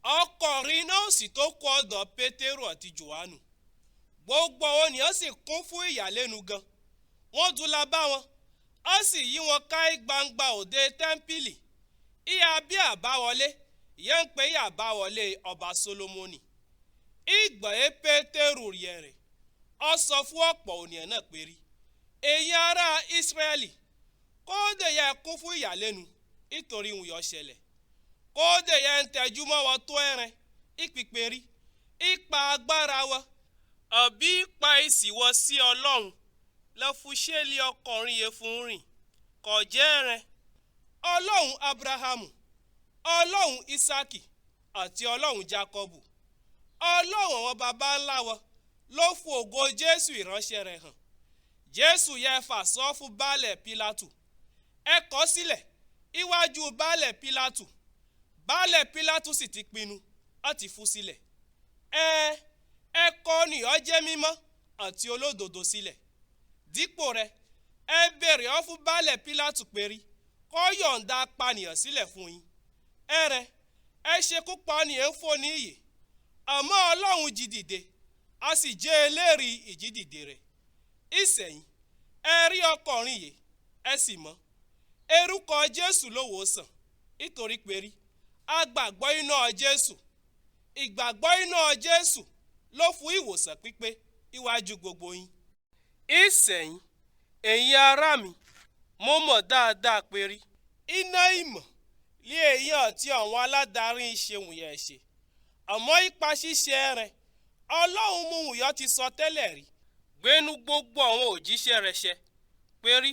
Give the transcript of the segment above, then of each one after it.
ọkùnrin náà sì tó kọ ọ̀dọ̀ pétérù àti jòhánù. Gbogbo àwọn ènìyàn sì kún fún ìyàlẹ́nu gan. Wọ́n tún la bá wọn, ó sì yí wọn ká gbangba òde tẹ́ḿpìlì. Ìhà bí àbáwọlé ìyẹn ń pè é àbáwọlé ọba Sólómọ́nì. Ìgbà pétérù rẹ̀ ó sọ fún ọ̀pọ̀ ènìyàn náà pé rí ẹ̀yin ará Ísírẹ́lì, kódé yẹ kún fún ìyàlẹ́nu nítorí ìhùn yọ ṣẹlẹ̀. Kódé yẹ ń tẹjú mọ́ wọn tó ẹran ìpìpè rí ipa agbára wọn àbí ipa ìsìwọ́ sí Ọlọ́run lọ́fúnṣẹ́lì ọkùnrin yẹn fún rìn kò jẹ́ ẹran. Ọlọ́run Abrahamu, Ọlọ́run Isaki àti Ọlọ́run Jacobu, Ọlọ́run àwọn baba ńlá wọn ló fún ògo Jésù ìránṣẹ́ rẹ̀ hàn. Jésù yẹ fà sọ fún baálẹ̀ Pílátù, ẹ kọ sílẹ̀ iwájú baálẹ̀ Pílátù. Baálẹ̀ Pílátù sì ti pinnu láti fún sílẹ̀. ẹ kọ ní ó jẹ́ mímọ́ àti olódodo sílẹ̀. Dípò rẹ̀ ẹ béèrè ọ fún baálẹ̀ Pílátù pé rí kó yọ̀ǹda apànìyàn sílẹ̀ fún yín. ẹ ṣekú pa ènìyàn fún ní ìyè, àmọ́ Ọlọ́run jí dìde, a sì jẹ́ ẹlẹ́rìí ìjídìde rẹ̀. Ìsẹ̀yìn ẹ rí ọkùnrin yìí ẹ sì mọ̀ orúkọ Jésù ló wò sàn, nítorí pé rí a gbàgbọ́ iná Jésù. Ìgbàgbọ́ iná Jésù ló fún ìwòsàn pípé iwájú gbogbo yín. Ìsẹ̀yìn ẹ̀yin ará mi, mo mọ̀ dáadáa pé rí iná ìmọ̀ lé èyí àti àwọn aládarí ìṣeun yẹn ṣe, àmọ́ ipa ṣíṣe rẹ̀ Ọlọ́run mú wùyọ́ ti sọ tẹ́lẹ̀ rí gbénú gbogbo àwọn òjíṣẹ́ rẹ̀ ṣẹ pé rí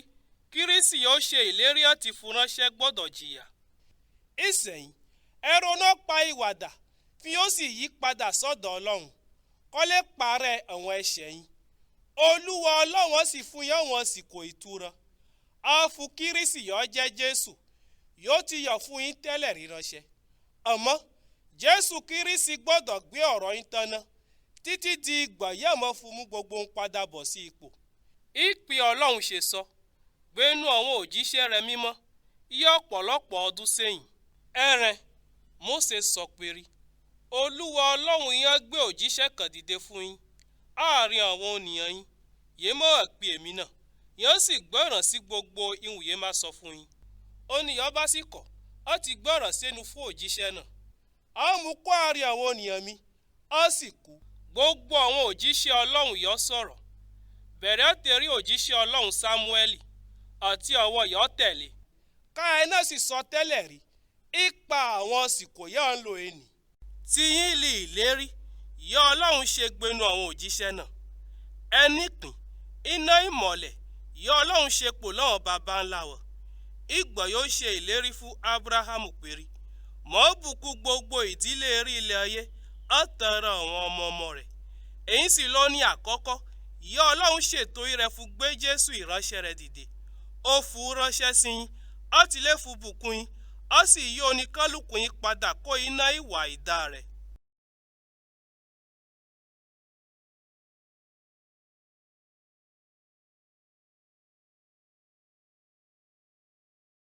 Kírísì yóò ṣe ìlérí àti fúnránṣẹ́ gbọ́dọ̀ jìyà. Ìsẹ̀yìn ẹ ronú pa ìwàdà fi ó sì yí padà sọ́dọ̀ Ọlọ́run kó lè parẹ́ àwọn ẹ̀ṣẹ̀ yín. Olúwa Ọlọ́run sì fún yín àwọn àsìkò ìtura. A fún Kírísì yóò jẹ́ Jésù yóò ti yọ̀ fún yín tẹ́lẹ̀ ríránṣẹ́. Àmọ́ Jésù Kírísì gbọ́dọ̀ gbé ọ̀rọ̀ yín tán ná títí di ìgbà yẹ́ mọ́ fún mú gbogbo ń padà bọ̀ sí ipò. Ìpè Ọlọ́run ṣe sọ gbénú àwọn òjíṣẹ́ rẹ̀ mímọ́ iye ọ̀pọ̀lọpọ̀ ọdún sẹ́yìn. Mósè sọ pé rí Olúwa Ọlọ́run yín gbé òjíṣẹ́ kan dìde fún yín àárín àwọn ènìyàn yín, yéé mọ̀ pé èmi náà yẹn sì gbọ́ràn sí gbogbo ihun yẹn máa sọ fún yín. Oníyàn bá sì kọ̀ ó ti gbọ́ràn sẹ́nu fún òjíṣẹ́ náà. A mú kó àárín àwọn ènìyàn mi, ó sì kú. Gbogbo àwọn òjíṣẹ́ Ọlọ́run yọ sọ̀rọ̀, bẹ̀rẹ̀ tẹ̀rí òjíṣẹ́ Ọlọ́run Sámúẹ́lì àti àwọn yọ tẹ̀lé. Káyọ̀ náà sì sọ tẹ́lẹ̀ rí ipa àwọn àsìkò yẹn ń lò ẹni. Tí yín lè lérí ìyá Ọlọ́run ṣe gbénu àwọn òjíṣẹ́ náà. Ẹni pín iná ìmọ̀lẹ̀ ìyá Ọlọ́run ṣe pò lọ́wọ́ baba ńlá wọn. Ìgbà yóò ṣe ìlérí fún Ábúráhámù pé rí mọ́ bùkún gbogbo ìdílé rí ilẹ̀ ayé á tẹ̀rẹ̀ àwọn ọmọ ọmọ rẹ̀. Èyí sì lọ ní àkọ́kọ́ ìyá Ọlọ́run ṣètò rẹ̀ fún gbé Jésù ìránṣẹ́ rẹ̀ dìde. Ó fún ránṣẹ́ sí yín, ó ti lè fún bùkún yín, ó sì yí oníkálùkù yín padà kó iná ìwà ìdá rẹ̀.